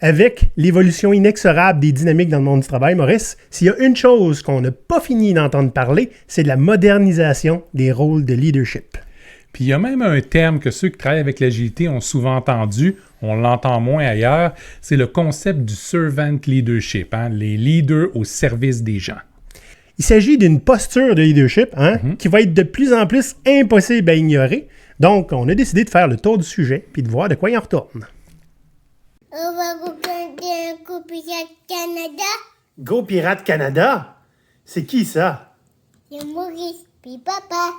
Avec l'évolution inexorable des dynamiques dans le monde du travail, Maurice, s'il y a une chose qu'on n'a pas fini d'entendre parler, c'est de la modernisation des rôles de leadership. Puis il y a même un terme que ceux qui travaillent avec l'agilité ont souvent entendu, on l'entend moins ailleurs, c'est le concept du servant leadership, les leaders au service des gens. Il s'agit d'une posture de leadership qui va être de plus en plus impossible à ignorer. Donc, on a décidé de faire le tour du sujet puis de voir de quoi il en retourne. On va regarder un coup Pirate Canada. Go Pirate Canada? C'est qui ça? C'est Maurice, puis papa.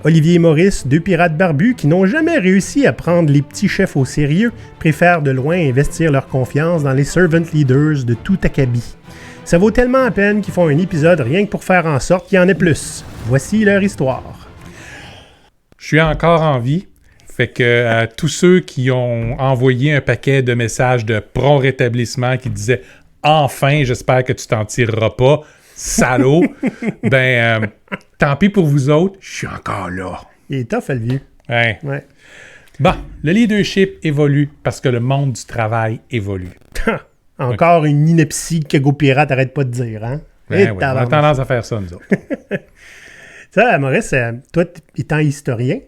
Olivier et Maurice, deux pirates barbus qui n'ont jamais réussi à prendre les petits chefs au sérieux, préfèrent de loin investir leur confiance dans les servant leaders de tout acabit. Ça vaut tellement la peine qu'ils font un épisode rien que pour faire en sorte qu'il y en ait plus. Voici leur histoire. Je suis encore en vie. Fait que à tous ceux qui ont envoyé un paquet de messages de prompt rétablissement qui disaient « Enfin, j'espère que tu t'en tireras pas, salaud! » tant pis pour vous autres, je suis encore là. Il est tough, le vieux. Ouais. Ouais. Bon, le leadership évolue parce que le monde du travail évolue. Encore une ineptie que Go Pirate arrête pas de dire, hein? Oui, on a tendance à faire ça, nous autres. Ça, Maurice, toi, étant historien,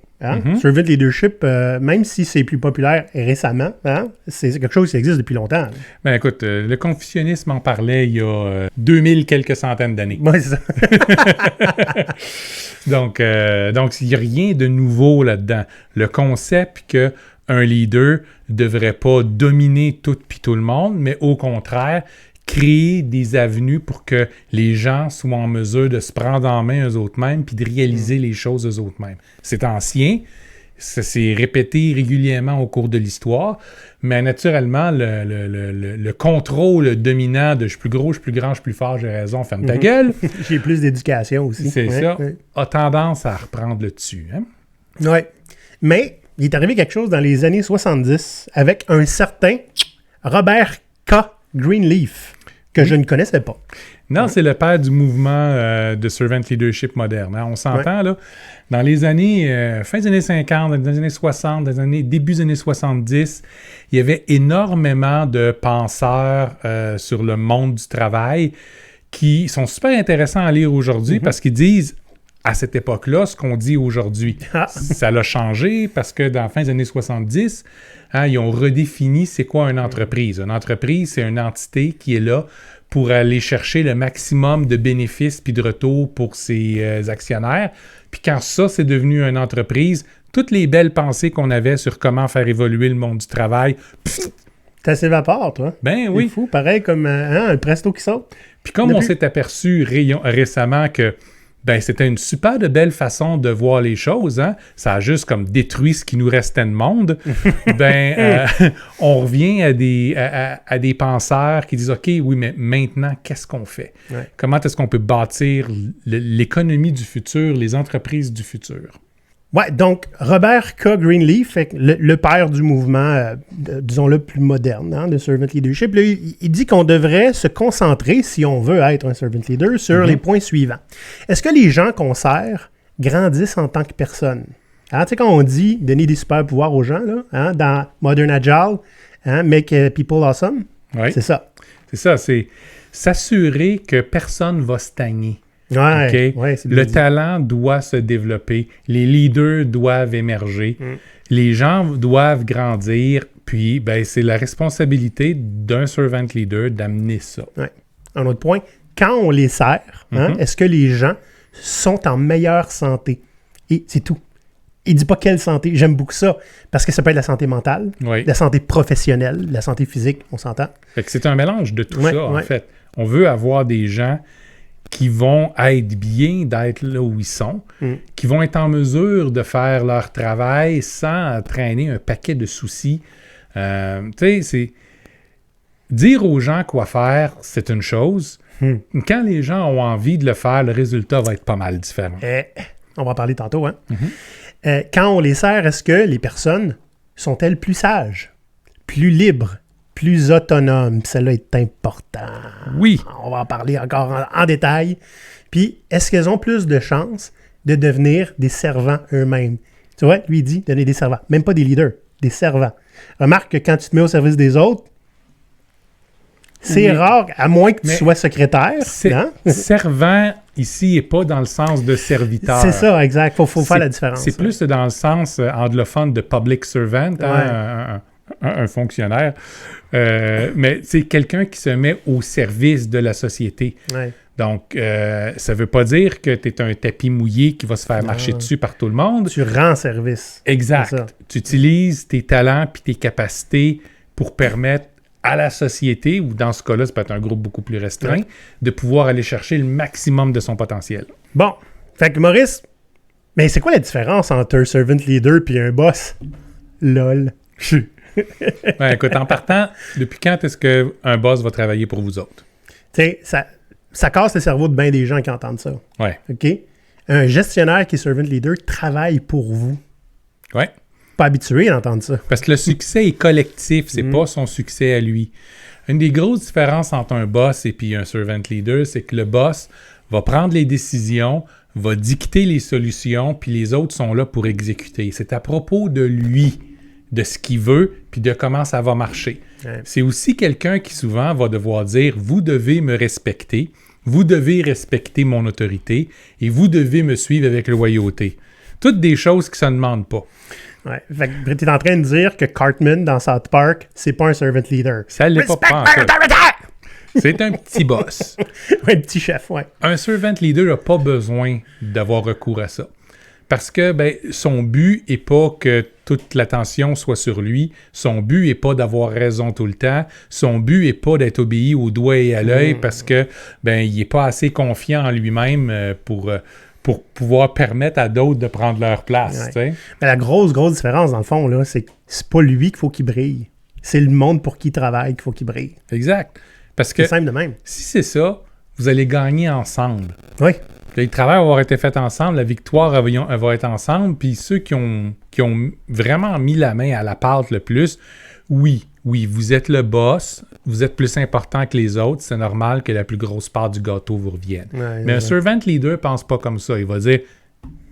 servant leadership, même si c'est plus populaire récemment, c'est quelque chose qui existe depuis longtemps. Ben écoute, le confucianisme en parlait il y a 2000 quelques centaines d'années. Oui, c'est ça. Donc, il n'y a rien de nouveau là-dedans. Le concept qu'un leader ne devrait pas dominer tout puis tout le monde, mais au contraire, créer des avenues pour que les gens soient en mesure de se prendre en main eux-mêmes puis de réaliser les choses eux-mêmes. C'est ancien, ça s'est répété régulièrement au cours de l'histoire, mais naturellement, le contrôle dominant de « je suis plus gros, je suis plus grand, je suis plus fort, j'ai raison, ferme ta gueule », j'ai plus d'éducation aussi. c'est ça, a tendance à reprendre le dessus. Hein? Oui, mais il est arrivé quelque chose dans les années 70 avec un certain Robert K. Greenleaf, que je ne connaissais pas. Non, c'est le père du mouvement de servant leadership moderne. Hein? On s'entend, là, dans les années, fin des années 50, dans les années 60, début des années 70, il y avait énormément de penseurs sur le monde du travail qui sont super intéressants à lire aujourd'hui parce qu'ils disent, à cette époque-là, ce qu'on dit aujourd'hui. Ça l'a changé parce que dans la fin des années 70, ils ont redéfini c'est quoi une entreprise. Une entreprise, c'est une entité qui est là pour aller chercher le maximum de bénéfices puis de retours pour ses actionnaires. Puis quand ça, c'est devenu une entreprise, toutes les belles pensées qu'on avait sur comment faire évoluer le monde du travail, ça s'évapore, toi. Ben oui. C'est fou, pareil comme un presto qui saute. Puis comme on s'est aperçu récemment que c'était une super de belle façon de voir les choses. Hein? Ça a juste comme détruit ce qui nous restait de monde. On revient à des penseurs qui disent « OK, oui, mais maintenant, qu'est-ce qu'on fait? Ouais. Comment est-ce qu'on peut bâtir l'économie du futur, les entreprises du futur? » Ouais, donc Robert K. Greenleaf, le père du mouvement, disons-le, plus moderne, de servant leadership, là, il dit qu'on devrait se concentrer, si on veut être un servant leader, sur les points suivants. Est-ce que les gens qu'on sert grandissent en tant que personnes? Tu sais, quand on dit donner des super pouvoirs aux gens, là, dans Modern Agile, make people awesome, c'est ça. C'est ça, c'est s'assurer que personne ne va stagner. Ouais, okay? Ouais, c'est le talent doit se développer, les leaders doivent émerger, les gens doivent grandir, puis c'est la responsabilité d'un servant leader d'amener ça. Ouais. Un autre point, quand on les sert, est-ce que les gens sont en meilleure santé? Et c'est tout. Il ne dit pas quelle santé, j'aime beaucoup ça, parce que ça peut être la santé mentale, la santé professionnelle, la santé physique, on s'entend. Fait que c'est un mélange de tout ça, en fait. On veut avoir des gens qui vont être bien d'être là où ils sont, qui vont être en mesure de faire leur travail sans traîner un paquet de soucis. Tu sais, c'est... Dire aux gens quoi faire, c'est une chose. Quand les gens ont envie de le faire, le résultat va être pas mal différent. On va en parler tantôt. Quand on les sert, est-ce que les personnes sont-elles plus sages, plus libres, plus autonomes? Celle-là est important. Oui. On va en parler encore en détail. Puis, est-ce qu'elles ont plus de chances de devenir des servants eux-mêmes? Tu vois, lui, il dit donner des servants. Même pas des leaders, des servants. Remarque que quand tu te mets au service des autres, c'est rare, à moins que tu sois secrétaire. Servant, ici, n'est pas dans le sens de serviteur. C'est ça, exact. Faut faire la différence. C'est plus dans le sens anglophone de public servant, un fonctionnaire. Mais c'est quelqu'un qui se met au service de la société. Ouais. Donc, ça ne veut pas dire que tu es un tapis mouillé qui va se faire marcher dessus par tout le monde. Tu rends service. Exact. Tu utilises tes talents puis tes capacités pour permettre à la société, ou dans ce cas-là, ça peut être un groupe beaucoup plus restreint, de pouvoir aller chercher le maximum de son potentiel. Bon. Fait que Maurice, mais c'est quoi la différence entre un servant leader et un boss? LOL. Ben, écoute, en partant, depuis quand est-ce qu'un boss va travailler pour vous autres? Tu sais, ça casse le cerveau de bien des gens qui entendent ça. Ouais. OK? Un gestionnaire qui est servant leader travaille pour vous. Ouais. Pas habitué d'entendre ça. Parce que le succès est collectif, c'est pas son succès à lui. Une des grosses différences entre un boss et puis un servant leader, c'est que le boss va prendre les décisions, va dicter les solutions, puis les autres sont là pour exécuter. C'est à propos de lui, de ce qu'il veut, puis de comment ça va marcher. Ouais. C'est aussi quelqu'un qui souvent va devoir dire « Vous devez me respecter, vous devez respecter mon autorité, et vous devez me suivre avec loyauté. » Toutes des choses qui ne se demandent pas. Ouais. Fait que tu es en train de dire que Cartman, dans South Park, c'est pas un servant leader. Ça l'est pas en fait. C'est un petit boss. Un petit chef, ouais. Un servant leader n'a pas besoin d'avoir recours à ça. Parce que son but n'est pas que toute l'attention soit sur lui. Son but n'est pas d'avoir raison tout le temps. Son but n'est pas d'être obéi au doigt et à l'œil parce que il n'est pas assez confiant en lui-même pour pouvoir permettre à d'autres de prendre leur place. Ouais. Mais la grosse différence, dans le fond, là, c'est que c'est pas lui qu'il faut qu'il brille. C'est le monde pour qui il travaille qu'il faut qu'il brille. Exact. Parce que c'est simple de même. Si c'est ça, vous allez gagner ensemble. Oui. Le travail va avoir été fait ensemble, la victoire va être ensemble, puis ceux qui ont vraiment mis la main à la pâte le plus, oui, vous êtes le boss, vous êtes plus important que les autres, c'est normal que la plus grosse part du gâteau vous revienne. Ouais, mais un servant leader ne pense pas comme ça. Il va dire,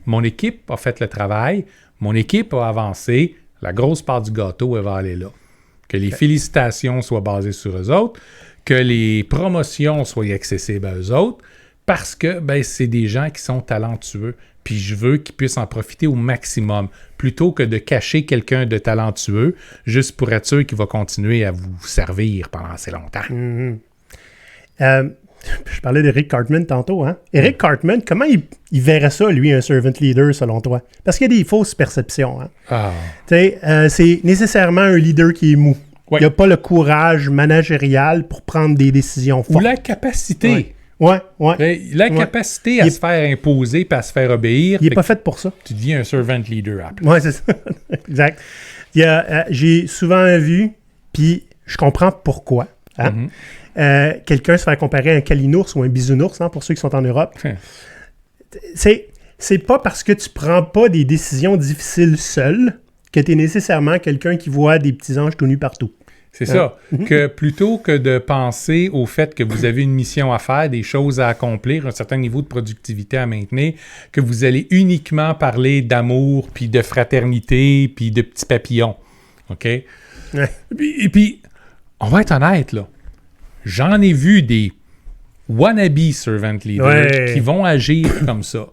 mon équipe a fait le travail, mon équipe a avancé, la grosse part du gâteau, elle va aller là. Que les félicitations soient basées sur eux autres, que les promotions soient accessibles à eux autres, parce que c'est des gens qui sont talentueux. Puis je veux qu'ils puissent en profiter au maximum, plutôt que de cacher quelqu'un de talentueux, juste pour être sûr qu'il va continuer à vous servir pendant assez longtemps. Mm-hmm. Je parlais d'Eric Cartman tantôt. Hein? Eric Cartman, comment il verrait ça, lui, un servant leader, selon toi? Parce qu'il y a des fausses perceptions. Hein? C'est nécessairement un leader qui est mou. Ouais. Il n'a pas le courage managérial pour prendre des décisions fortes. Ou la capacité. Ouais. La capacité à se faire imposer et à se faire obéir. Il n'est pas fait pour ça. Tu deviens un servant leader après. Oui, c'est ça. Exact. J'ai souvent vu, puis je comprends pourquoi. Hein? Quelqu'un se faire comparer à un calinours ou un bisounours, hein, pour ceux qui sont en Europe. C'est pas parce que tu prends pas des décisions difficiles seul que tu es nécessairement quelqu'un qui voit des petits anges tout nus partout. C'est ça. Que plutôt que de penser au fait que vous avez une mission à faire, des choses à accomplir, un certain niveau de productivité à maintenir, que vous allez uniquement parler d'amour, puis de fraternité, puis de petits papillons. OK? Ouais. Et puis, on va être honnête, là. J'en ai vu des wannabe servant leaders qui vont agir comme ça.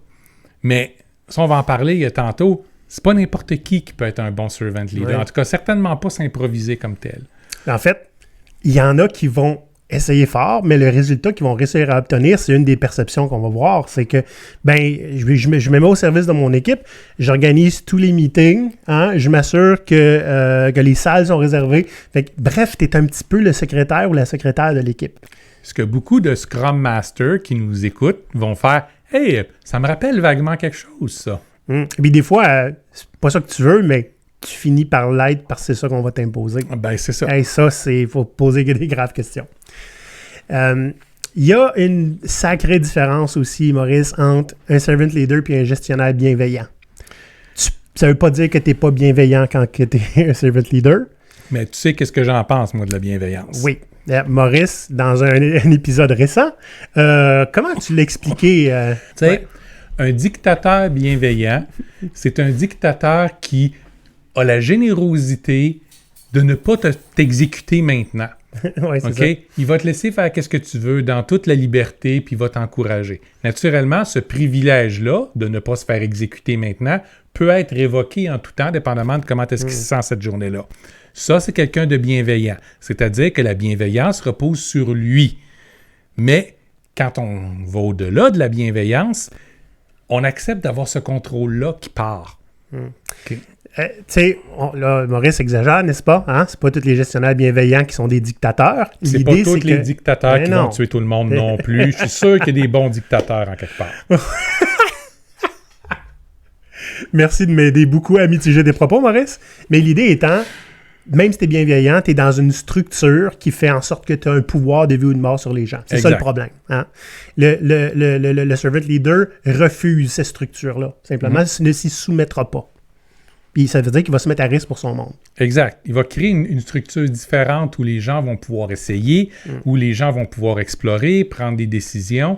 Mais, si on va en parler tantôt, c'est pas n'importe qui peut être un bon servant leader. Ouais. En tout cas, certainement pas s'improviser comme tel. En fait, il y en a qui vont essayer fort, mais le résultat qu'ils vont réussir à obtenir, c'est une des perceptions qu'on va voir. C'est que, je me mets au service de mon équipe, j'organise tous les meetings, hein, je m'assure que les salles sont réservées. Fait que, bref, tu es un petit peu le secrétaire ou la secrétaire de l'équipe. Ce que beaucoup de Scrum Masters qui nous écoutent vont faire « Hey, ça me rappelle vaguement quelque chose, ça. » Et puis des fois, c'est pas ça que tu veux, mais tu finis par l'être parce que c'est ça qu'on va t'imposer. C'est ça. Et ça, il faut poser des graves questions. Il y a une sacrée différence aussi, Maurice, entre un servant leader et un gestionnaire bienveillant. Ça veut pas dire que tu n'es pas bienveillant quand tu es un servant leader. Mais tu sais qu'est-ce que j'en pense, moi, de la bienveillance. Oui. Maurice, dans un épisode récent, comment tu l'expliquais? Un dictateur bienveillant, c'est un dictateur qui a la générosité de ne pas t'exécuter maintenant. Ouais, c'est OK? ça. Il va te laisser faire ce que tu veux dans toute la liberté, puis il va t'encourager. Naturellement, ce privilège-là, de ne pas se faire exécuter maintenant, peut être révoqué en tout temps, dépendamment de comment est-ce qu'il se sent cette journée-là. Ça, c'est quelqu'un de bienveillant. C'est-à-dire que la bienveillance repose sur lui. Mais quand on va au-delà de la bienveillance, on accepte d'avoir ce contrôle-là qui part. OK. Tu sais, là, Maurice exagère, n'est-ce pas? Hein? C'est pas tous les gestionnaires bienveillants qui sont des dictateurs. C'est pas tous les dictateurs qui non. vont tuer tout le monde non plus. Je suis sûr qu'il y a des bons dictateurs en quelque part. Merci de m'aider beaucoup à mitiger des propos, Maurice. Mais l'idée étant, même si tu es bienveillant, tu es dans une structure qui fait en sorte que tu as un pouvoir de vie ou de mort sur les gens. C'est ça le problème. Hein? Le servant leader refuse cette structure-là. Simplement, ne s'y soumettra pas. Puis ça veut dire qu'il va se mettre à risque pour son monde. Exact. Il va créer une structure différente où les gens vont pouvoir essayer, où les gens vont pouvoir explorer, prendre des décisions.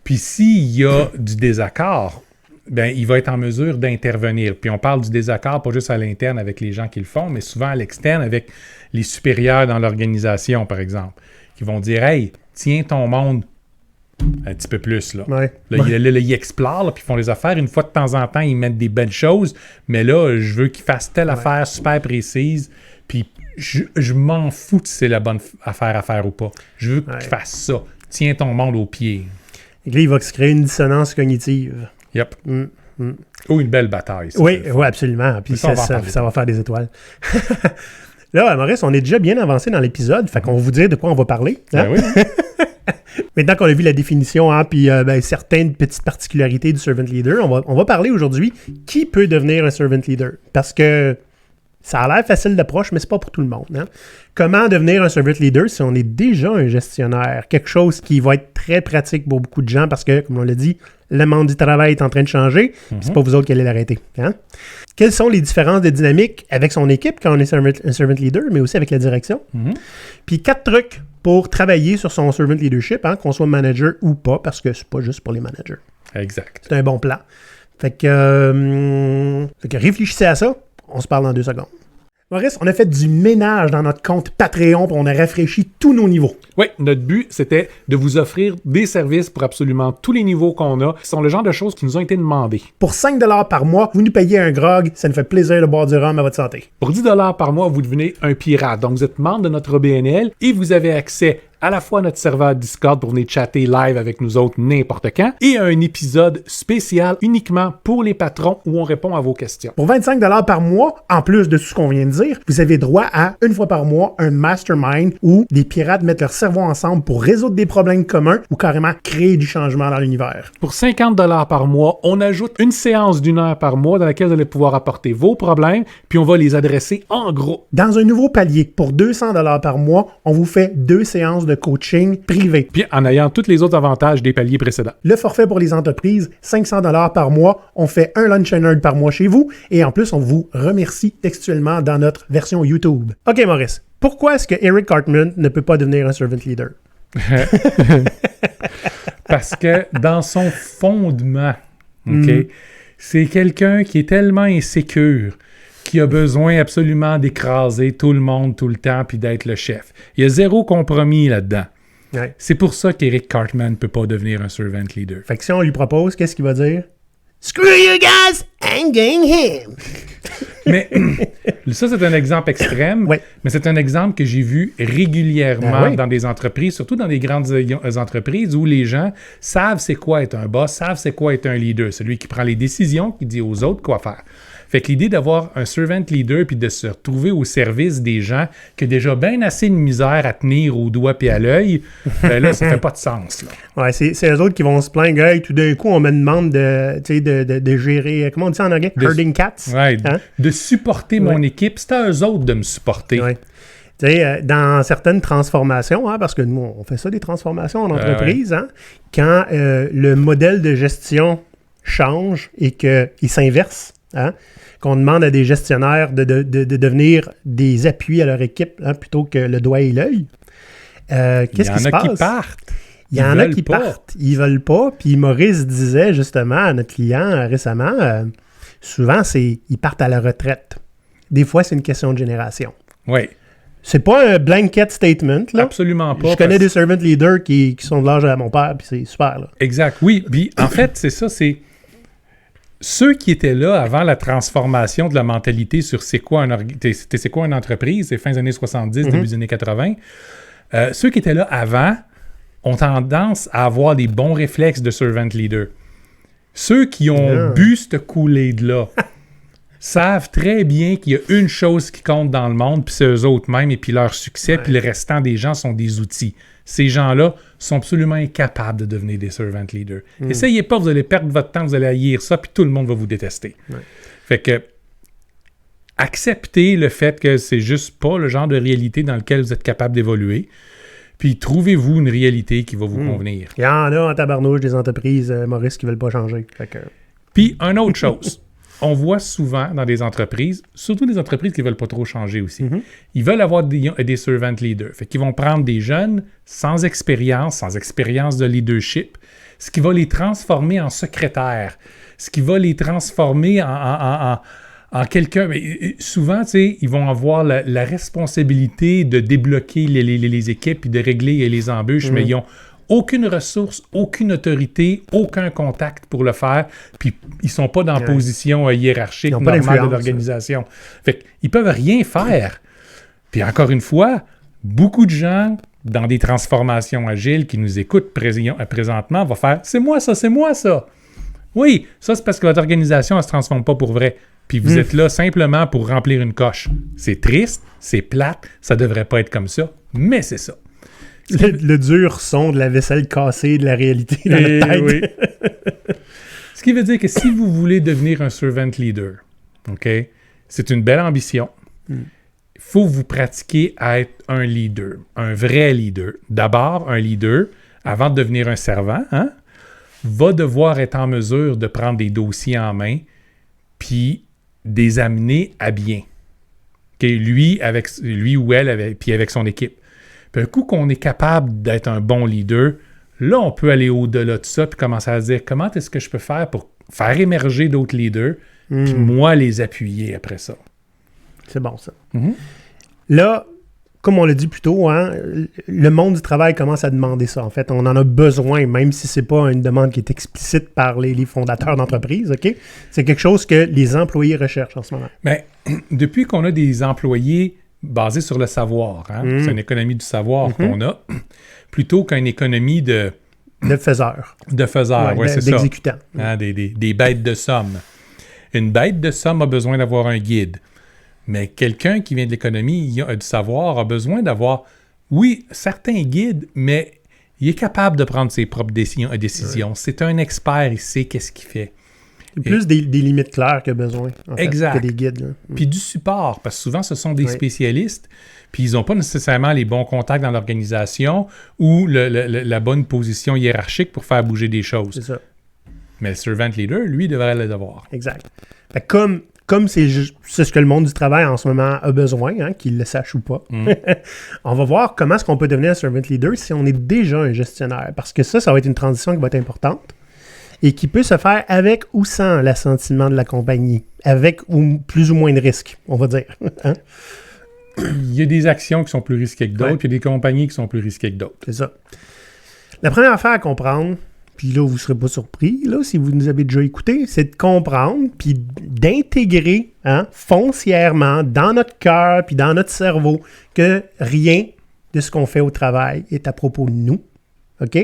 Puis s'il y a du désaccord, ben, il va être en mesure d'intervenir. Puis on parle du désaccord pas juste à l'interne avec les gens qui le font, mais souvent à l'externe avec les supérieurs dans l'organisation, par exemple, qui vont dire « Hey, tiens ton monde un petit peu plus. » Là, Ouais. ils explorent, là, puis ils font les affaires. Une fois de temps en temps, ils mettent des belles choses, mais là, je veux qu'ils fassent telle affaire super précise, puis je m'en fous si c'est la bonne affaire à faire ou pas. Je veux qu'ils fassent ça. Tiens ton monde au pied. Et là, il va se créer une dissonance cognitive. Yep. Ou une belle bataille. Oui, absolument. Puis ça va faire des étoiles. Là, Maurice, on est déjà bien avancé dans l'épisode, fait qu'on va vous dire de quoi on va parler. Hein? Ben oui. Maintenant qu'on a vu la définition, hein, puis certaines petites particularités du servant leader, on va parler aujourd'hui qui peut devenir un servant leader. Parce que ça a l'air facile d'approche, mais c'est pas pour tout le monde. Hein? Comment devenir un servant leader si on est déjà un gestionnaire? Quelque chose qui va être très pratique pour beaucoup de gens parce que, comme on l'a dit, le monde du travail est en train de changer. C'est pas vous autres qui allez l'arrêter. Hein? Quelles sont les différences de dynamique avec son équipe quand on est un servant leader, mais aussi avec la direction? Puis 4 trucs pour travailler sur son servant leadership, hein, qu'on soit manager ou pas, parce que c'est pas juste pour les managers. Exact. C'est un bon plan. Fait que réfléchissez à ça. On se parle dans 2 secondes. Maurice, on a fait du ménage dans notre compte Patreon puis on a rafraîchi tous nos niveaux. Oui, notre but, c'était de vous offrir des services pour absolument tous les niveaux qu'on a. Ce sont le genre de choses qui nous ont été demandées. Pour 5 $ par mois, vous nous payez un grog. Ça nous fait plaisir de boire du rhum à votre santé. Pour 10 $ par mois, vous devenez un pirate. Donc, vous êtes membre de notre BNL et vous avez accès à la fois à notre serveur Discord pour venir chatter live avec nous autres n'importe quand et à un épisode spécial uniquement pour les patrons où on répond à vos questions. Pour 25 $ par mois, en plus de tout ce qu'on vient de dire, vous avez droit à, une fois par mois, un mastermind où des pirates mettent leur cerveau ensemble pour résoudre des problèmes communs ou carrément créer du changement dans l'univers. Pour 50 $ par mois, on ajoute une séance d'1 heure par mois dans laquelle vous allez pouvoir apporter vos problèmes puis on va les adresser en gros. Dans un nouveau palier, pour 200 $ par mois, on vous fait 2 séances de coaching privé. Puis en ayant tous les autres avantages des paliers précédents. Le forfait pour les entreprises, 500 $ par mois. On fait un lunch and learn par mois chez vous. Et en plus, on vous remercie textuellement dans notre version YouTube. OK, Maurice. Pourquoi est-ce que Eric Cartman ne peut pas devenir un servant leader? Parce que dans son fondement, OK, c'est quelqu'un qui est tellement insécure qui a besoin absolument d'écraser tout le monde tout le temps puis d'être le chef. Il y a zéro compromis là-dedans. Ouais. C'est pour ça qu'Eric Cartman ne peut pas devenir un servant leader. Fait que si on lui propose, qu'est-ce qu'il va dire? Screw you guys, I'm getting him! Mais ça, c'est un exemple extrême, Ouais. mais c'est un exemple que j'ai vu régulièrement Ah ouais. dans des entreprises, surtout dans des grandes entreprises où les gens savent c'est quoi être un boss, savent c'est quoi être un leader, celui qui prend les décisions, qui dit aux autres quoi faire. Fait que l'idée d'avoir un servant leader puis de se retrouver au service des gens qui a déjà bien assez de misère à tenir au doigt puis à l'œil, ben là, ça fait pas de sens. Là. Ouais, c'est eux autres qui vont se plaindre. Hey, tout d'un coup, on me demande de gérer, comment on dit ça en anglais? Herding cats. Ouais, Hein? de supporter mon équipe, c'est à eux autres de me supporter. Ouais. Tu sais, dans certaines transformations, hein, parce que nous, on fait ça, des transformations en entreprise, hein, quand le modèle de gestion change et qu'il s'inverse, hein, qu'on demande à des gestionnaires de devenir des appuis à leur équipe hein, plutôt que le doigt et l'œil, qu'est-ce qui se passe? Il y en a qui partent. Il y en a qui partent, ils veulent pas. Puis Maurice disait justement à notre client récemment, souvent, ils partent à la retraite. Des fois, c'est une question de génération. Oui. C'est pas un blanket statement, là. Absolument pas. Je connais des servant leaders qui sont de l'âge à mon père, puis c'est super, là. Exact, oui. Puis en fait, c'est ça, c'est ceux qui étaient là avant la transformation de la mentalité sur c'est quoi une entreprise, c'est fin des années 70, début des années 80. Ceux qui étaient là avant ont tendance à avoir des bons réflexes de servant leader. Ceux qui ont bu ce Kool-Aid-là savent très bien qu'il y a une chose qui compte dans le monde, puis c'est eux autres mêmes, et puis leur succès, puis le restant des gens sont des outils. Ces gens-là sont absolument incapables de devenir des servant leaders. Essayez pas, vous allez perdre votre temps, vous allez haïr ça, puis tout le monde va vous détester. Fait que acceptez le fait que c'est juste pas le genre de réalité dans lequel vous êtes capable d'évoluer. Puis trouvez-vous une réalité qui va vous convenir. Il y en a en tabarnouche des entreprises, Maurice, qui veulent pas changer. Puis, une autre chose, on voit souvent dans des entreprises, surtout des entreprises qui veulent pas trop changer aussi, ils veulent avoir des servant leaders. Fait qu'ils vont prendre des jeunes sans expérience de leadership, ce qui va les transformer en secrétaires, ce qui va les transformer en quelqu'un. Mais souvent, tu sais, ils vont avoir la responsabilité de débloquer les équipes et de régler les embûches, mais ils n'ont aucune ressource, aucune autorité, aucun contact pour le faire, puis ils sont pas dans position hiérarchique normale de l'organisation. Fait qu'ils peuvent rien faire. Puis encore une fois, beaucoup de gens dans des transformations agiles qui nous écoutent présentement vont faire « c'est moi ça ». Oui, ça c'est parce que votre organisation ne se transforme pas pour vrai. Puis vous êtes là simplement pour remplir une coche. C'est triste, c'est plate, ça devrait pas être comme ça, mais c'est ça. Le dur son de la vaisselle cassée de la réalité dans notre tête. Oui. Ce qui veut dire que si vous voulez devenir un servant leader, OK, c'est une belle ambition. Il faut vous pratiquer à être un leader, un vrai leader. D'abord, un leader, avant de devenir un servant, va devoir être en mesure de prendre des dossiers en main puis des amener à bien. Okay? Lui ou elle, puis avec son équipe. Puis un coup qu'on est capable d'être un bon leader, là, on peut aller au-delà de ça puis commencer à se dire comment est-ce que je peux faire pour faire émerger d'autres leaders puis moi les appuyer après ça. C'est bon, ça. Là, comme on l'a dit plus tôt, le monde du travail commence à demander ça. En fait, on en a besoin, même si c'est pas une demande qui est explicite par les fondateurs d'entreprise, OK? C'est quelque chose que les employés recherchent en ce moment. Mais depuis qu'on a des employés basés sur le savoir, c'est une économie du savoir qu'on a, plutôt qu'une économie de faiseurs. De faiseurs, oui, c'est d'exécutants. Ça. Des bêtes de somme. Une bête de somme a besoin d'avoir un guide. Mais quelqu'un qui vient de l'économie du savoir a besoin d'avoir, oui, certains guides, mais il est capable de prendre ses propres décisions. Ouais. C'est un expert, il sait qu'est-ce qu'il fait. Plus des limites claires qu'il a besoin, en exact. fait, que des guides. Là. Puis du support, parce que souvent, ce sont des spécialistes, puis ils n'ont pas nécessairement les bons contacts dans l'organisation ou la bonne position hiérarchique pour faire bouger des choses. C'est ça. Mais le servant leader, lui, devrait les avoir. Exact. Fait comme c'est ce que le monde du travail en ce moment a besoin, qu'il le sache ou pas, on va voir comment est-ce qu'on peut devenir un servant leader si on est déjà un gestionnaire. Parce que ça va être une transition qui va être importante et qui peut se faire avec ou sans l'assentiment de la compagnie, avec ou plus ou moins de risques, on va dire. Il y a des actions qui sont plus risquées que d'autres, puis il y a des compagnies qui sont plus risquées que d'autres. C'est ça. La première affaire à comprendre, puis là, vous ne serez pas surpris, là, si vous nous avez déjà écouté, c'est de comprendre puis d'intégrer foncièrement dans notre cœur puis dans notre cerveau que rien de ce qu'on fait au travail est à propos de nous. OK?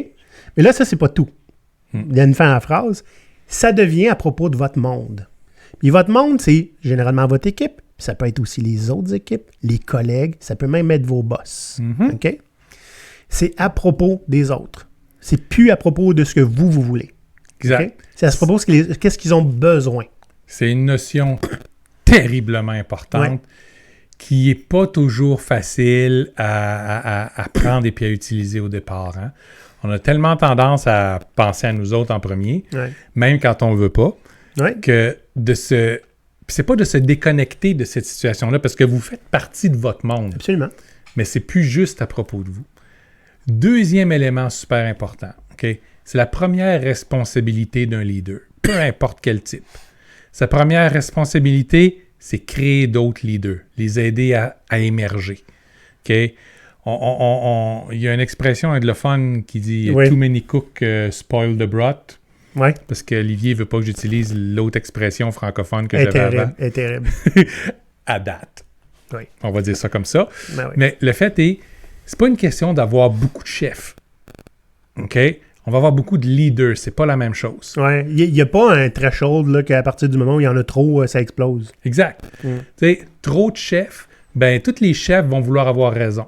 Mais là, ça, c'est pas tout. Il y a une fin à la phrase. Ça devient à propos de votre monde. Puis votre monde, c'est généralement votre équipe. Puis ça peut être aussi les autres équipes, les collègues. Ça peut même être vos boss. OK? C'est à propos des autres. C'est plus à propos de ce que vous voulez. Exact. Okay? C'est à propos de qu'est-ce qu'ils ont besoin. C'est une notion terriblement importante qui n'est pas toujours facile à prendre et puis à utiliser au départ. On a tellement tendance à penser à nous autres en premier, même quand on ne veut pas, que c'est pas de se déconnecter de cette situation-là parce que vous faites partie de votre monde. Absolument. Mais c'est plus juste à propos de vous. Deuxième élément super important, OK? C'est la première responsabilité d'un leader, peu importe quel type. Sa première responsabilité, c'est créer d'autres leaders, les aider à émerger. OK? Il y a une expression anglophone qui dit Oui. Too many cooks spoil the broth. Ouais. Parce qu'Olivier ne veut pas que j'utilise l'autre expression francophone que Elle est j'avais terrible. avant. Elle est terrible. À date. Oui. On va dire ça comme ça. Ben oui. Mais le fait est, c'est pas une question d'avoir beaucoup de chefs. OK? On va avoir beaucoup de leaders. C'est pas la même chose. Ouais. Il n'y a pas un threshold là, qu'à partir du moment où il y en a trop, ça explose. Exact. Tu sais, trop de chefs, ben tous les chefs vont vouloir avoir raison.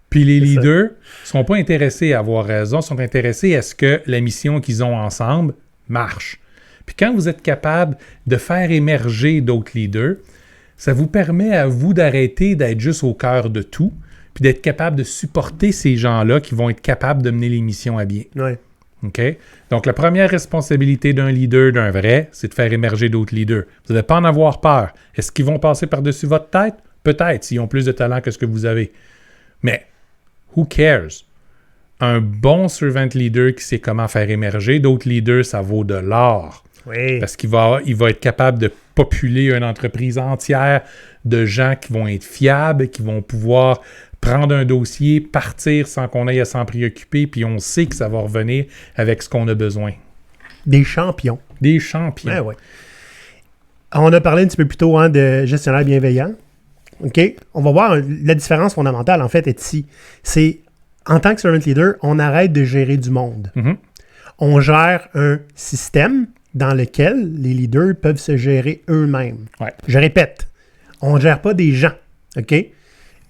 Puis les leaders ne sont pas intéressés à avoir raison, sont intéressés à ce que la mission qu'ils ont ensemble marche. Puis quand vous êtes capable de faire émerger d'autres leaders, ça vous permet à vous d'arrêter d'être juste au cœur de tout, puis d'être capable de supporter ces gens-là qui vont être capables de mener les missions à bien. Ouais. OK? Donc, la première responsabilité d'un leader, d'un vrai, c'est de faire émerger d'autres leaders. Vous n'allez pas en avoir peur. Est-ce qu'ils vont passer par-dessus votre tête? Peut-être, s'ils ont plus de talent que ce que vous avez. Mais, who cares? Un bon servant leader qui sait comment faire émerger d'autres leaders, ça vaut de l'or. Oui. Parce qu'il va être capable de populer une entreprise entière de gens qui vont être fiables, qui vont pouvoir prendre un dossier, partir sans qu'on aille à s'en préoccuper, puis on sait que ça va revenir avec ce qu'on a besoin. Des champions. Des champions. Ouais, ouais. On a parlé un petit peu plus tôt de gestionnaire bienveillant. OK? On va voir la différence fondamentale, en fait, est ici. C'est, en tant que servant leader, on arrête de gérer du monde. Mhm. On gère un système dans lequel les leaders peuvent se gérer eux-mêmes. Ouais. Je répète, on ne gère pas des gens. OK?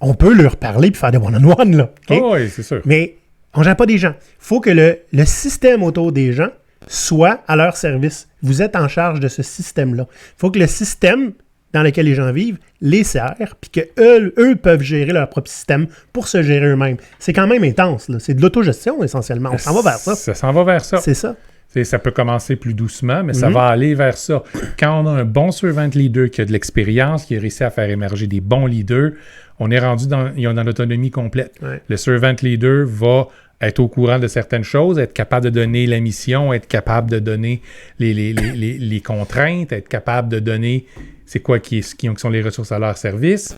On peut leur parler et faire des one-on-one, là. OK? Oh, oui, c'est sûr. Mais on ne gère pas des gens. Il faut que le système autour des gens soit à leur service. Vous êtes en charge de ce système-là. Il faut que le système dans lequel les gens vivent les sert, puis qu'eux peuvent gérer leur propre système pour se gérer eux-mêmes. C'est quand même intense, là. C'est de l'autogestion, essentiellement. On s'en va vers ça. Ça s'en va vers ça. C'est ça. Ça peut commencer plus doucement, mais ça va aller vers ça. Quand on a un bon servant leader qui a de l'expérience, qui a réussi à faire émerger des bons leaders, on est rendu dans l'autonomie complète. Ouais. Le servant leader va être au courant de certaines choses, être capable de donner la mission, être capable de donner les contraintes, être capable de donner c'est quoi qui sont les ressources à leur service.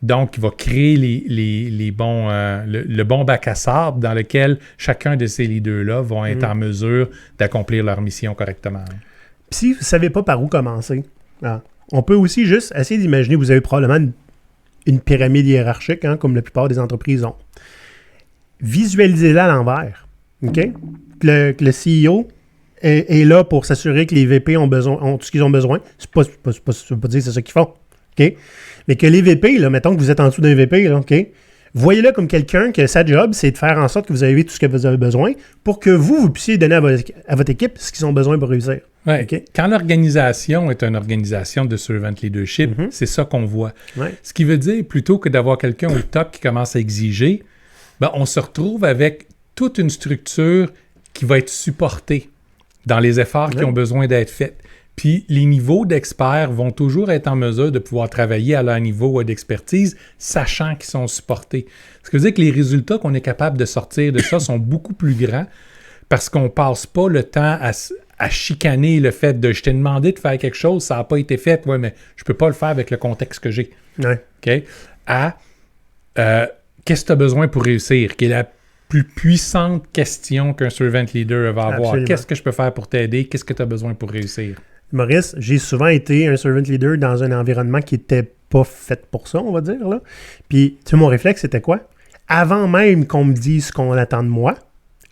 Donc, il va créer le bon bac à sable dans lequel chacun de ces leaders-là vont être en mesure d'accomplir leur mission correctement. Puis si vous ne savez pas par où commencer, on peut aussi juste essayer d'imaginer, vous avez probablement une pyramide hiérarchique, comme la plupart des entreprises ont. Visualisez-la à l'envers. OK? Que le CEO est là pour s'assurer que les VP ont tout ce qu'ils ont besoin. Ça ne veut pas dire que c'est ça qu'ils font. OK? Mais que les VP, là, mettons que vous êtes en dessous d'un VP, là, OK? Voyez-le comme quelqu'un que sa job, c'est de faire en sorte que vous avez tout ce que vous avez besoin pour que vous puissiez donner à votre équipe ce qu'ils ont besoin pour réussir. Ouais. OK? Quand l'organisation est une organisation de servant leadership, c'est ça qu'on voit. Ouais. Ce qui veut dire, plutôt que d'avoir quelqu'un au top qui commence à exiger, on se retrouve avec toute une structure qui va être supportée dans les efforts qui ont besoin d'être faits. Puis les niveaux d'experts vont toujours être en mesure de pouvoir travailler à leur niveau d'expertise, sachant qu'ils sont supportés. Ce qui veut dire que les résultats qu'on est capable de sortir de ça sont beaucoup plus grands parce qu'on ne passe pas le temps à chicaner le fait de « je t'ai demandé de faire quelque chose, ça n'a pas été fait, ouais, mais je ne peux pas le faire avec le contexte que j'ai. Ouais. » OK? Qu'est-ce que tu as besoin pour réussir? Qui est la plus puissante question qu'un servant leader va avoir. Absolument. Qu'est-ce que je peux faire pour t'aider? Qu'est-ce que tu as besoin pour réussir? Maurice, j'ai souvent été un servant leader dans un environnement qui n'était pas fait pour ça, on va dire. Là. Puis, tu sais, mon réflexe, c'était quoi? Avant même qu'on me dise ce qu'on attend de moi,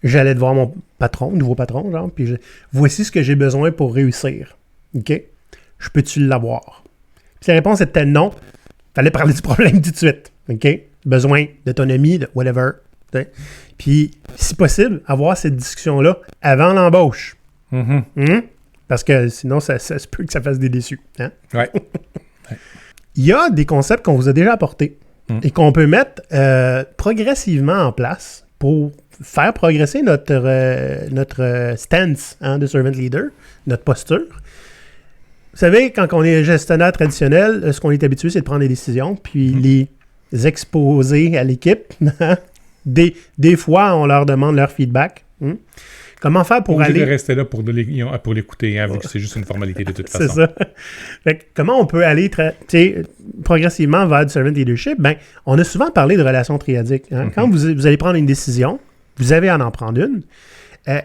j'allais devoir mon patron, nouveau patron, genre, puis voici ce que j'ai besoin pour réussir. OK? Je peux-tu l'avoir? Puis la réponse était non. Fallait parler du problème tout de suite. OK? Besoin d'autonomie, de whatever. T'sais. Puis, si possible, avoir cette discussion-là avant l'embauche. Parce que sinon, ça se peut que ça fasse des déçus. Hein? Ouais. Il y a des concepts qu'on vous a déjà apportés et qu'on peut mettre progressivement en place pour faire progresser notre stance de servant leader, notre posture. Vous savez, quand on est gestionnaire traditionnel, ce qu'on est habitué, c'est de prendre des décisions puis les exposer à l'équipe Des fois, on leur demande leur feedback. Comment faire pour aller... aller... de rester là pour l'écouter, hein, vu que c'est juste une formalité de toute façon. C'est ça. Fait que, comment on peut aller progressivement vers du servant leadership? Ben, on a souvent parlé de relations triadiques. Hein? Quand vous allez prendre une décision, vous avez à en prendre une,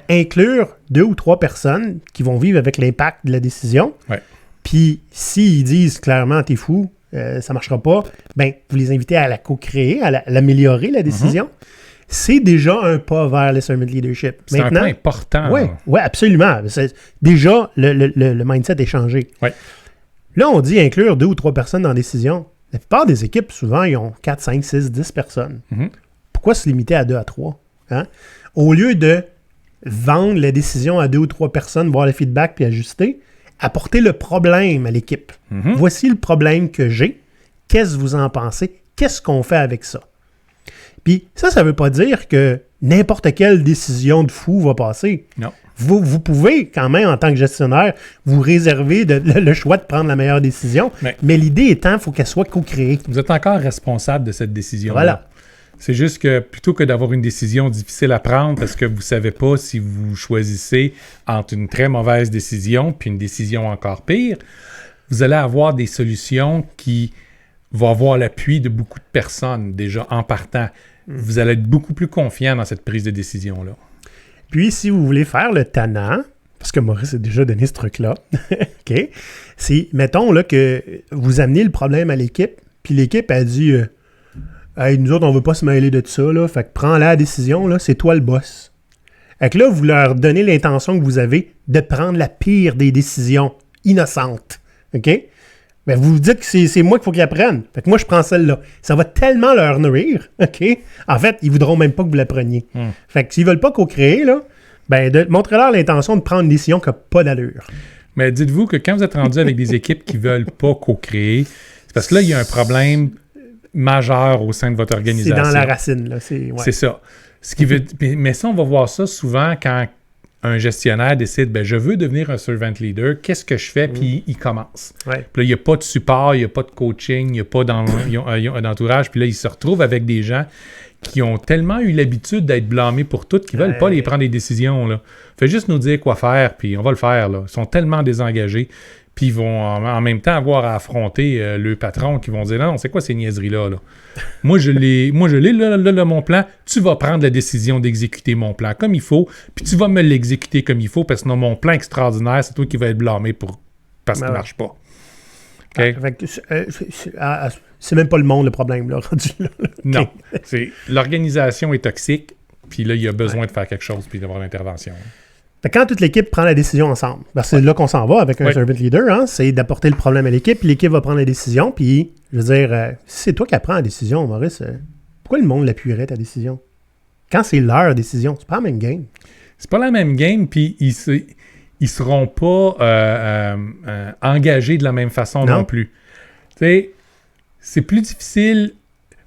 inclure 2 ou 3 personnes qui vont vivre avec l'impact de la décision. Ouais. Puis, s'ils disent clairement, t'es fou, ça marchera pas, ben, vous les invitez à la co-créer, à l'améliorer, la décision. C'est déjà un pas vers le servant leadership. C'est un point important. Oui, absolument. Déjà, le mindset est changé. Ouais. Là, on dit inclure 2 ou 3 personnes dans la décision. La plupart des équipes, souvent, ils ont 4, 5, 6, 10 personnes. Pourquoi se limiter à 2 à 3? Hein? Au lieu de vendre la décision à 2 ou 3 personnes, voir le feedback puis ajuster, apporter le problème à l'équipe. Voici le problème que j'ai. Qu'est-ce que vous en pensez? Qu'est-ce qu'on fait avec ça? Puis ça ne veut pas dire que n'importe quelle décision de fou va passer. Non. Vous pouvez quand même, en tant que gestionnaire, vous réserver le choix de prendre la meilleure décision, mais l'idée étant, il faut qu'elle soit co-créée. Vous êtes encore responsable de cette décision-là. Voilà. C'est juste que plutôt que d'avoir une décision difficile à prendre parce que vous ne savez pas si vous choisissez entre une très mauvaise décision puis une décision encore pire, vous allez avoir des solutions qui vont avoir l'appui de beaucoup de personnes déjà en partant. Vous allez être beaucoup plus confiant dans cette prise de décision-là. Puis, si vous voulez faire le tannant, parce que Maurice a déjà donné ce truc-là, OK, c'est, mettons là, que vous amenez le problème à l'équipe, puis l'équipe a dit hey, nous autres, on ne veut pas se mêler de tout ça, là, fait que prends la décision, là, c'est toi le boss. Fait que là, vous leur donnez l'intention que vous avez de prendre la pire des décisions innocentes. OK? Mais vous vous dites que c'est moi qu'il faut qu'ils apprennent. Fait que moi, je prends celle-là. Ça va tellement leur nourrir, OK? En fait, ils voudront même pas que vous la preniez. Fait que s'ils veulent pas co-créer, là, ben, montrez-leur l'intention de prendre une décision qui n'a pas d'allure. Mais dites-vous que quand vous êtes rendu avec des équipes qui veulent pas co-créer, c'est parce que là, il y a un problème majeur au sein de votre organisation. C'est dans la racine, là. C'est ça. Ce qui veut... Mais ça, on va voir ça souvent quand un gestionnaire décide, je veux devenir un servant leader, qu'est-ce que je fais? Puis il commence. Ouais. Puis là, il n'y a pas de support, il n'y a pas de coaching, il n'y a pas d'entourage. Puis là, il se retrouve avec des gens qui ont tellement eu l'habitude d'être blâmés pour tout qu'ils ne veulent pas les prendre des décisions. Là. Fait juste nous dire quoi faire, puis on va le faire. Là. Ils sont tellement désengagés. Puis ils vont en même temps avoir à affronter le patron qui vont dire non, c'est quoi ces niaiseries-là? Là? Moi, je l'ai là, mon plan. Tu vas prendre la décision d'exécuter mon plan comme il faut, puis tu vas me l'exécuter comme il faut, parce que sinon, mon plan extraordinaire, c'est toi qui vas être blâmé parce qu'il ne marche pas. Okay? C'est même pas le monde le problème, là, rendu là. Non. L'organisation est toxique, puis là, il y a besoin de faire quelque chose, puis d'avoir l'intervention. Quand toute l'équipe prend la décision ensemble, parce que c'est là qu'on s'en va avec un servant leader, hein, c'est d'apporter le problème à l'équipe, puis l'équipe va prendre la décision, puis, je veux dire, si c'est toi qui apprends la décision, Maurice, pourquoi le monde l'appuierait ta décision? Quand c'est leur décision, c'est pas la même game. C'est pas la même game, puis ils seront pas engagés de la même façon non plus. Tu sais, c'est plus difficile,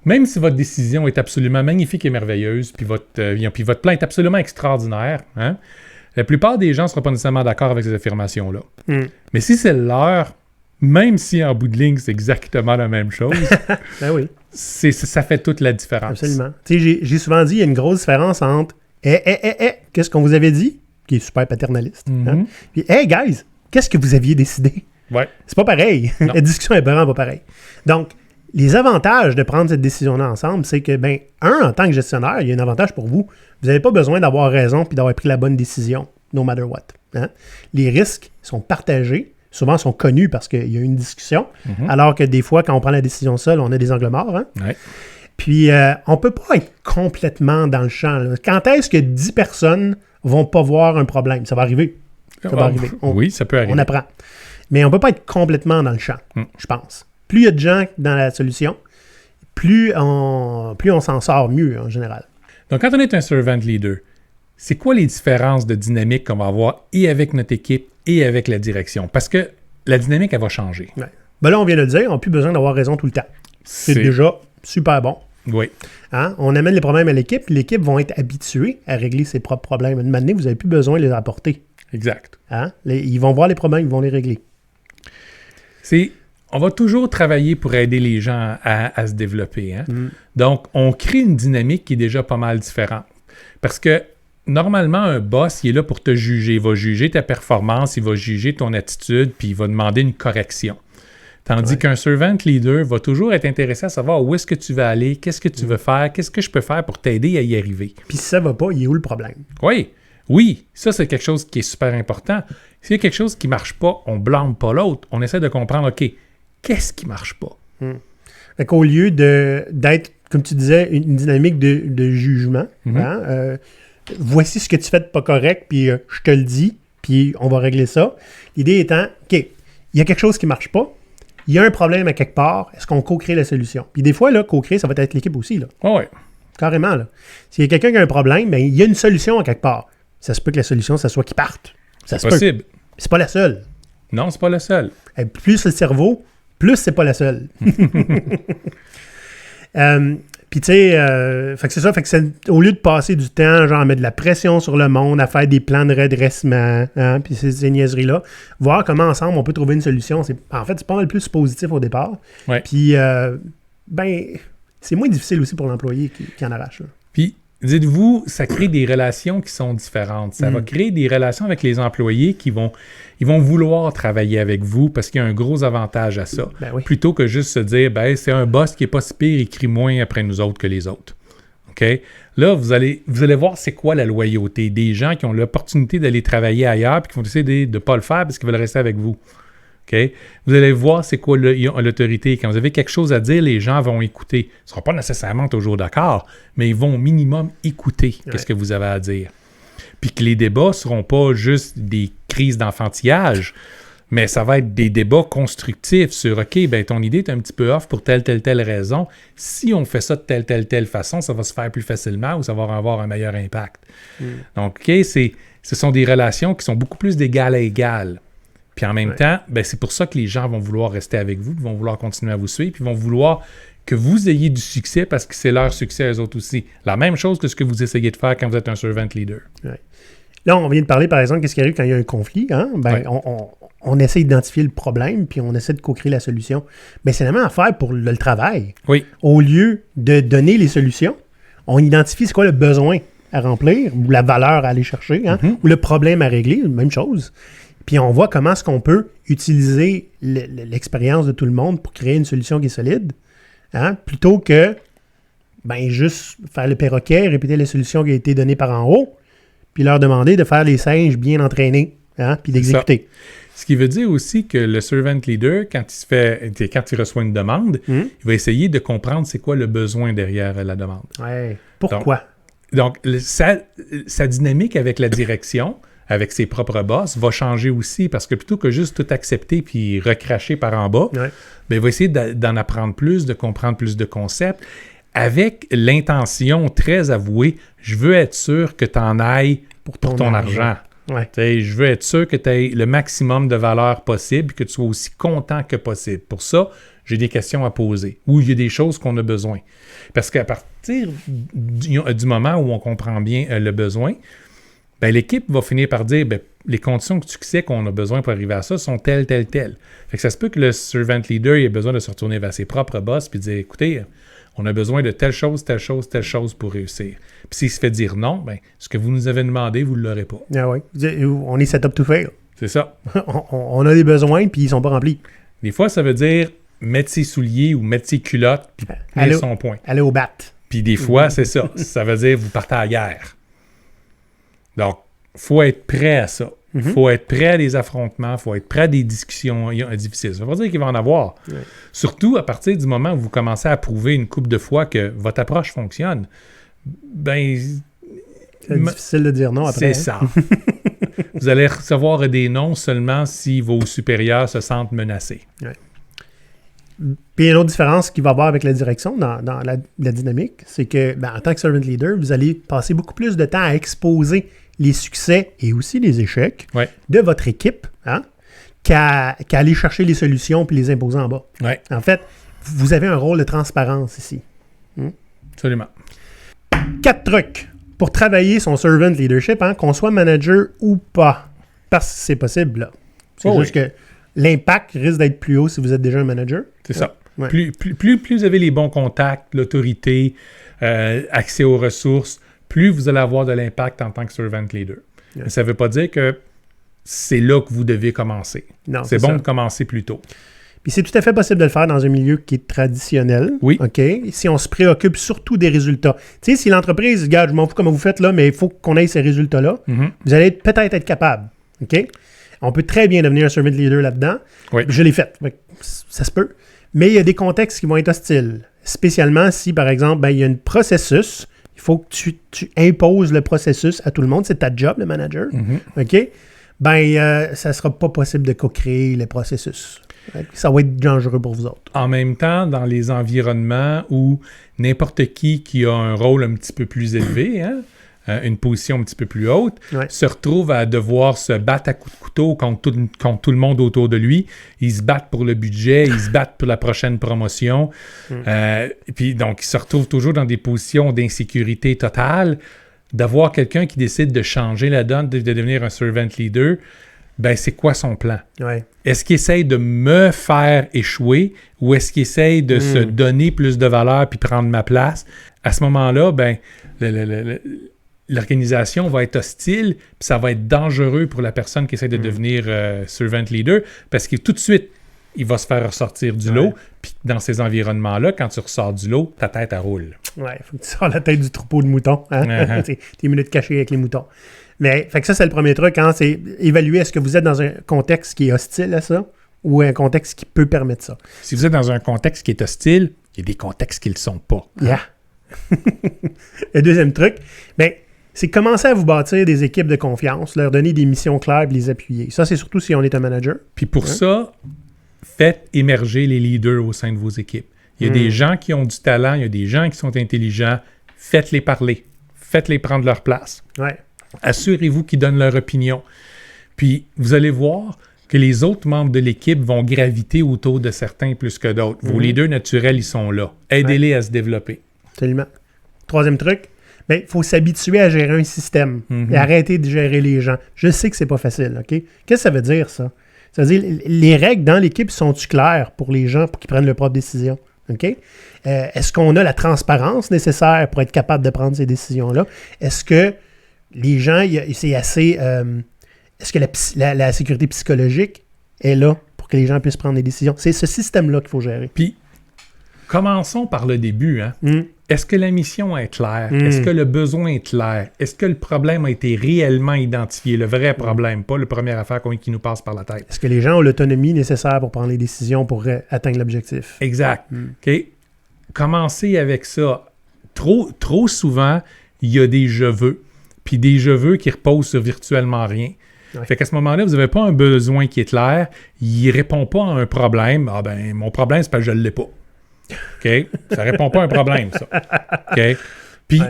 même si votre décision est absolument magnifique et merveilleuse, puis votre plan est absolument extraordinaire, hein? La plupart des gens ne seront pas nécessairement d'accord avec ces affirmations-là. Mais si c'est leur, même si en bout de ligne, c'est exactement la même chose, ben oui. Ça fait toute la différence. Absolument. Tu sais, j'ai souvent dit, il y a une grosse différence entre qu'est-ce qu'on vous avait dit, qui est super paternaliste, hein? Puis hey guys, qu'est-ce que vous aviez décidé? Ouais. C'est pas pareil. La discussion est vraiment pas pareille. Donc, les avantages de prendre cette décision-là ensemble, c'est que, en tant que gestionnaire, il y a un avantage pour vous. Vous n'avez pas besoin d'avoir raison puis d'avoir pris la bonne décision, no matter what. Hein? Les risques sont partagés, souvent sont connus parce qu'il y a une discussion, alors que des fois, quand on prend la décision seule, on a des angles morts. Hein? Ouais. Puis, on ne peut pas être complètement dans le champ. Là. Quand est-ce que 10 personnes ne vont pas voir un problème? Ça va arriver. Ça va arriver. Oui, ça peut arriver. On apprend. Mais on ne peut pas être complètement dans le champ, je pense. Plus il y a de gens dans la solution, plus on s'en sort mieux en général. Donc, quand on est un servant leader, c'est quoi les différences de dynamique qu'on va avoir et avec notre équipe et avec la direction? Parce que la dynamique, elle va changer. Ouais. Ben là, on vient de le dire, on n'a plus besoin d'avoir raison tout le temps. C'est déjà super bon. Oui. Hein? On amène les problèmes à l'équipe, l'équipe va être habituée à régler ses propres problèmes. Une année, vous n'avez plus besoin de les apporter. Exact. Hein? Ils vont voir les problèmes, ils vont les régler. on va toujours travailler pour aider les gens à se développer. Hein? Donc, on crée une dynamique qui est déjà pas mal différente. Parce que normalement, un boss, il est là pour te juger. Il va juger ta performance, il va juger ton attitude, puis il va demander une correction. Tandis qu'un servant leader va toujours être intéressé à savoir où est-ce que tu vas aller, qu'est-ce que tu veux faire, qu'est-ce que je peux faire pour t'aider à y arriver. Puis si ça va pas, il est où le problème? Oui, ça c'est quelque chose qui est super important. S'il y a quelque chose qui marche pas, on blâme pas l'autre. On essaie de comprendre, OK, qu'est-ce qui marche pas? Fait qu'au lieu d'être, comme tu disais, une dynamique de jugement, voici ce que tu fais de pas correct, puis je te le dis, puis on va régler ça. L'idée étant, OK, il y a quelque chose qui marche pas, il y a un problème à quelque part, est-ce qu'on co-crée la solution? Puis des fois, là, co-créer, ça va être l'équipe aussi, là. Carrément, là. S'il y a quelqu'un qui a un problème, ben, il y a une solution à quelque part. Ça se peut que la solution, ça soit qu'il parte. Ça se possible. peut. C'est pas la seule. Non, c'est pas la seule. Et plus le cerveau, plus c'est pas la seule. Puis tu sais, fait que c'est ça, fait que au lieu de passer du temps, genre à mettre de la pression sur le monde, à faire des plans de redressement, hein, puis ces niaiseries-là, voir comment ensemble on peut trouver une solution. En fait, c'est pas mal plus positif au départ. Puis, c'est moins difficile aussi pour l'employé qui en arrache. Là. Puis, dites-vous, ça crée des relations qui sont différentes. Ça va créer des relations avec les employés qui vont vouloir travailler avec vous parce qu'il y a un gros avantage à ça. Plutôt que juste se dire, c'est un boss qui n'est pas si pire, il crie moins après nous autres que les autres. OK? Là, vous allez voir c'est quoi la loyauté. Des gens qui ont l'opportunité d'aller travailler ailleurs puis qui vont décider de ne pas le faire parce qu'ils veulent rester avec vous. OK? Vous allez voir c'est quoi l'autorité. Quand vous avez quelque chose à dire, les gens vont écouter. Ils ne seront pas nécessairement toujours d'accord, mais ils vont au minimum écouter ce que vous avez à dire. Puis que les débats ne seront pas juste des crises d'enfantillage, mais ça va être des débats constructifs sur « OK, ton idée est un petit peu off pour telle raison. Si on fait ça de telle façon, ça va se faire plus facilement ou ça va avoir un meilleur impact. Donc, OK, ce sont des relations qui sont beaucoup plus d'égal à égal. Puis en même temps, c'est pour ça que les gens vont vouloir rester avec vous, vont vouloir continuer à vous suivre, puis vont vouloir que vous ayez du succès parce que c'est leur succès eux autres aussi. La même chose que ce que vous essayez de faire quand vous êtes un servant leader. Là, on vient de parler, par exemple, qu'est-ce qui arrive quand il y a un conflit. Hein? On essaie d'identifier le problème, puis on essaie de co-créer la solution. Mais c'est la même affaire pour le travail. Au lieu de donner les solutions, on identifie c'est quoi le besoin à remplir, ou la valeur à aller chercher, ou le problème à régler, même chose. Puis on voit comment est-ce qu'on peut utiliser l'expérience de tout le monde pour créer une solution qui est solide, plutôt que juste faire le perroquet, répéter la solution qui a été donnée par en haut, puis leur demander de faire les singes bien entraînés, puis d'exécuter. Ce qui veut dire aussi que le servant leader, quand il reçoit une demande, il va essayer de comprendre c'est quoi le besoin derrière la demande. Pourquoi? Donc sa dynamique avec la direction, avec ses propres boss, va changer aussi parce que plutôt que juste tout accepter puis recracher par en bas, il va essayer d'en apprendre plus, de comprendre plus de concepts avec l'intention très avouée, je veux être sûr que tu en ailles pour ton argent. Je veux être sûr que tu aies le maximum de valeur possible et que tu sois aussi content que possible. Pour ça, j'ai des questions à poser ou il y a des choses qu'on a besoin. Parce qu'à partir du moment où on comprend bien le besoin, l'équipe va finir par dire les conditions de succès qu'on a besoin pour arriver à ça sont telles. Fait que ça se peut que le servant leader ait besoin de se retourner vers ses propres boss et dire écoutez, on a besoin de telle chose pour réussir. Puis s'il se fait dire non, ce que vous nous avez demandé, vous ne l'aurez pas. On est set up to fail. C'est ça. on a des besoins puis ils ne sont pas remplis. Des fois, ça veut dire mettre ses souliers ou mettre ses culottes puis tenir son point. Aller au bat. Puis des fois, c'est ça. Ça veut dire vous partez à la guerre. Donc, il faut être prêt à ça. Il faut être prêt à des affrontements, il faut être prêt à des discussions difficiles. Ça ne veut pas dire qu'il va en avoir. Surtout à partir du moment où vous commencez à prouver une couple de fois que votre approche fonctionne. C'est difficile de dire non après. C'est ça. Vous allez recevoir des noms seulement si vos supérieurs se sentent menacés. Puis une autre différence qu'il va y avoir avec la direction dans la dynamique, c'est que en tant que servant leader, vous allez passer beaucoup plus de temps à exposer les succès et aussi les échecs de votre équipe qu'à aller chercher les solutions puis les imposer en bas. En fait, vous avez un rôle de transparence ici. Absolument. 4 trucs pour travailler son servant leadership, qu'on soit manager ou pas. Parce que c'est possible, là. C'est juste que l'impact risque d'être plus haut si vous êtes déjà un manager. C'est ça. Ouais. Plus vous avez les bons contacts, l'autorité, accès aux ressources, plus vous allez avoir de l'impact en tant que servant leader. Yeah. Mais ça ne veut pas dire que c'est là que vous devez commencer. Non, c'est bon ça. de commencer plus tôt. Puis c'est tout à fait possible de le faire dans un milieu qui est traditionnel. Oui. OK? Si on se préoccupe surtout des résultats. Tu sais, si l'entreprise, regarde, je m'en fous comment vous faites là, mais il faut qu'on ait ces résultats-là, vous allez peut-être être capable. OK? On peut très bien devenir un servant leader là-dedans. Oui. Je l'ai fait. Ça se peut. Mais il y a des contextes qui vont être hostiles. Spécialement si, par exemple, il y a un processus. Il faut que tu imposes le processus à tout le monde. C'est ta job, le manager. OK? Ça ne sera pas possible de co-créer le processus. Ça va être dangereux pour vous autres. En même temps, dans les environnements où n'importe qui a un rôle un petit peu plus élevé, une position un petit peu plus haute, se retrouve à devoir se battre à coups de couteau contre tout le monde autour de lui. Ils se battent pour le budget, ils se battent pour la prochaine promotion. Et puis donc, ils se retrouvent toujours dans des positions d'insécurité totale. D'avoir quelqu'un qui décide de changer la donne, de devenir un servant leader, c'est quoi son plan? Ouais. Est-ce qu'il essaye de me faire échouer ou est-ce qu'il essaye de se donner plus de valeur puis prendre ma place? À ce moment-là, l'organisation va être hostile puis ça va être dangereux pour la personne qui essaie de devenir servant leader parce que tout de suite, il va se faire ressortir du lot. Puis dans ces environnements-là, quand tu ressors du lot, ta tête, elle roule. Ouais, il faut que tu sors la tête du troupeau de moutons. Hein? Tes minutes cachées avec les moutons. Mais fait que ça, c'est le premier truc. C'est évaluer est-ce que vous êtes dans un contexte qui est hostile à ça ou un contexte qui peut permettre ça. Si vous êtes dans un contexte qui est hostile, il y a des contextes qui ne le sont pas. Yeah. Le deuxième truc, c'est commencer à vous bâtir des équipes de confiance, leur donner des missions claires et les appuyer. Ça, c'est surtout si on est un manager. Puis pour ça, faites émerger les leaders au sein de vos équipes. Il y a des gens qui ont du talent, il y a des gens qui sont intelligents. Faites-les parler. Faites-les prendre leur place. Ouais. Assurez-vous qu'ils donnent leur opinion. Puis, vous allez voir que les autres membres de l'équipe vont graviter autour de certains plus que d'autres. Vos leaders naturels, ils sont là. Aidez-les à se développer. Absolument. Troisième truc, il faut s'habituer à gérer un système et arrêter de gérer les gens. Je sais que c'est pas facile, OK? Qu'est-ce que ça veut dire, ça? Ça veut dire, les règles dans l'équipe sont-tu claires pour les gens pour qu'ils prennent leurs propres décisions? OK? Est-ce qu'on a la transparence nécessaire pour être capable de prendre ces décisions-là? Est-ce que les gens, c'est assez... est-ce que la sécurité psychologique est là pour que les gens puissent prendre des décisions? C'est ce système-là qu'il faut gérer. Puis, commençons par le début. Est-ce que la mission est claire? Est-ce que le besoin est clair? Est-ce que le problème a été réellement identifié? Le vrai problème, pas la première affaire qui nous passe par la tête. Est-ce que les gens ont l'autonomie nécessaire pour prendre les décisions pour atteindre l'objectif? Exact. OK? Commencez avec ça. Trop souvent, il y a des « je veux », puis des « je veux » qui reposent sur virtuellement rien. Fait qu'à ce moment-là, vous n'avez pas un besoin qui est clair. Il ne répond pas à un problème. Ah mon problème, c'est parce que je ne l'ai pas. OK? Ça ne répond pas à un problème, ça. OK? Puis,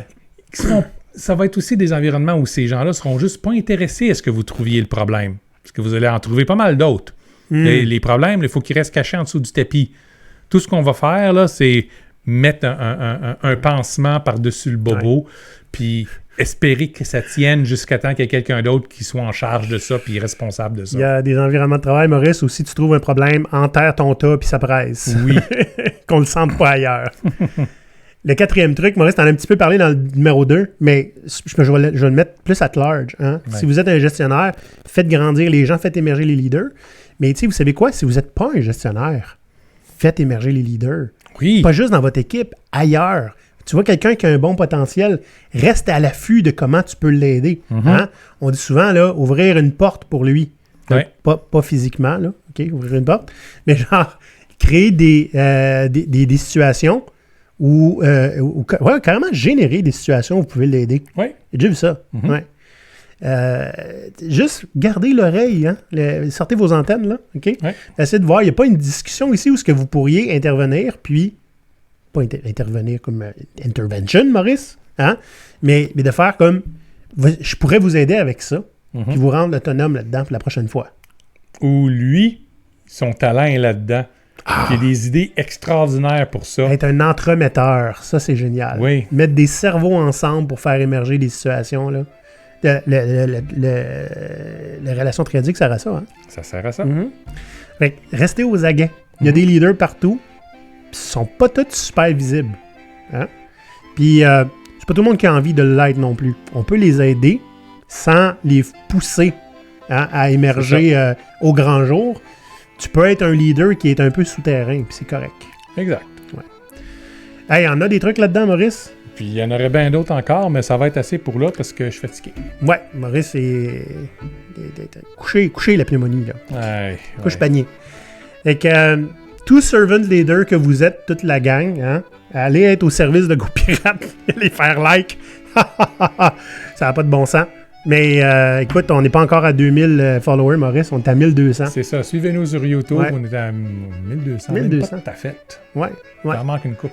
ça va être aussi des environnements où ces gens-là ne seront juste pas intéressés à ce que vous trouviez le problème. Parce que vous allez en trouver pas mal d'autres. Les problèmes, il faut qu'ils restent cachés en dessous du tapis. Tout ce qu'on va faire, là, c'est mettre un pansement par-dessus le bobo, puis espérer que ça tienne jusqu'à temps qu'il y ait quelqu'un d'autre qui soit en charge de ça puis responsable de ça. Il y a des environnements de travail, Maurice, où si tu trouves un problème, enterre ton tas puis ça presse. Oui. Qu'on le sente pas ailleurs. Le quatrième truc, Maurice, t'en as un petit peu parlé dans le numéro 2, mais je vais le mettre plus at large. Hein? Ouais. Si vous êtes un gestionnaire, faites grandir les gens, faites émerger les leaders. Mais vous savez quoi? Si vous n'êtes pas un gestionnaire, faites émerger les leaders. Oui. Pas juste dans votre équipe, ailleurs. Tu vois quelqu'un qui a un bon potentiel, reste à l'affût de comment tu peux l'aider. Hein? On dit souvent, là, ouvrir une porte pour lui. Ouais. Pas physiquement, là, OK, ouvrir une porte, mais genre, créer des situations où carrément générer des situations où vous pouvez l'aider. Oui. J'ai déjà vu ça. Ouais. Juste garder l'oreille, hein? Sortez vos antennes, là, OK? Ouais. Essayez de voir, il n'y a pas une discussion ici où est-ce que vous pourriez intervenir, puis pas intervenir comme intervention, Maurice, hein? Mais de faire comme, je pourrais vous aider avec ça, puis vous rendre autonome là-dedans pour la prochaine fois. Ou lui, son talent est là-dedans. Il y a des idées extraordinaires pour ça. Être un entremetteur, ça c'est génial. Oui. Mettre des cerveaux ensemble pour faire émerger des situations, là. Les relations triadiques, ça sert à ça, hein? Ça sert à ça. Fait que restez aux aguets. Il y a des leaders partout, puis ils sont pas tous super visibles. Hein? Puis c'est pas tout le monde qui a envie de l'être non plus. On peut les aider sans les pousser à émerger au grand jour. Tu peux être un leader qui est un peu souterrain, puis c'est correct. Exact. Hey, y en a des trucs là-dedans, Maurice? Puis il y en aurait bien d'autres encore, mais ça va être assez pour là parce que je suis fatigué. Ouais, Maurice est... couché la pneumonie, là. Ouais, Couche panier. Fait que tout servant leader que vous êtes, toute la gang, hein, allez être au service de GoPirate, les faire like. Ça n'a pas de bon sens. Mais écoute, on n'est pas encore à 2000 followers, Maurice, on est à 1200. C'est ça. Suivez-nous sur YouTube, Ouais. on est à 1200. 1200. T'as fait. Ouais. Il en manque une coupe.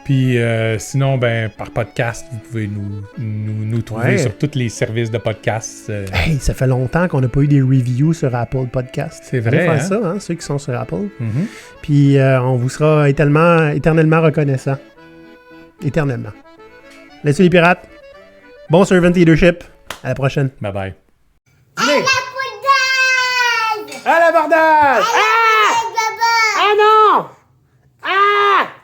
Puis sinon, par podcast, vous pouvez nous trouver sur tous les services de podcast. Hey, ça fait longtemps qu'on n'a pas eu des reviews sur Apple Podcast. C'est vrai, Allez faire ça, hein, ceux qui sont sur Apple. Puis on vous sera éternellement reconnaissant. Éternellement. Laissez les pirates. Bon servant leadership. À la prochaine. Bye bye. À l'abordage! Ah! Ah non! Ah!